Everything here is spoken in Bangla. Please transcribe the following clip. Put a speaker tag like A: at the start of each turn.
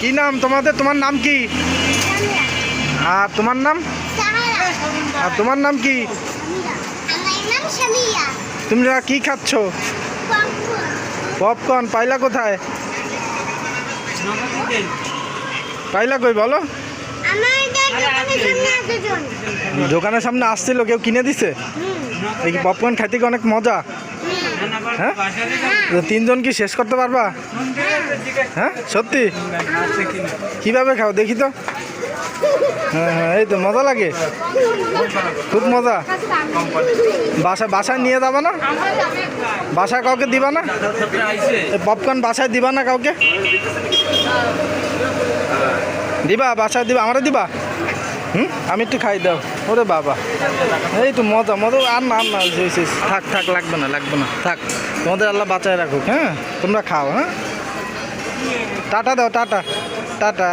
A: কি নাম তোমাদের? তোমার নাম কি? আর তোমার নাম? আর তোমার নাম কি? তোমরা কি খাচ্ছ? পপকর্ন। পাইলা কোথায়? পাইলা কই বলো? দোকানের সামনে আসছিল, কেউ কিনে দিছে? এই কি পপকর্ন খাইতে কি অনেক মজা? হ্যাঁ, তিনজন কি শেষ করতে পারবা? হ্যাঁ সত্যি? কিভাবে খাও দেখি তো? হ্যাঁ হ্যাঁ, এই তো মজা লাগে, খুব মজা। বাসায় নিয়ে যাবা না? বাসায় কাউকে দিবা না? পপকর্ন বাসায় দিবা না কাউকে? দিবা বাসায় দিবা, আমারও দিবা? আমি একটু খাই দাও। ওরে বাবা, এই তো মজা মজা। আর না আর না, থাক থাক, লাগবে না লাগবে না, থাক। তোমাদের আল্লাহ বাঁচায় রাখুক। হ্যাঁ তোমরা খাও। হ্যাঁ টাটা দাও, টাটা টাটা।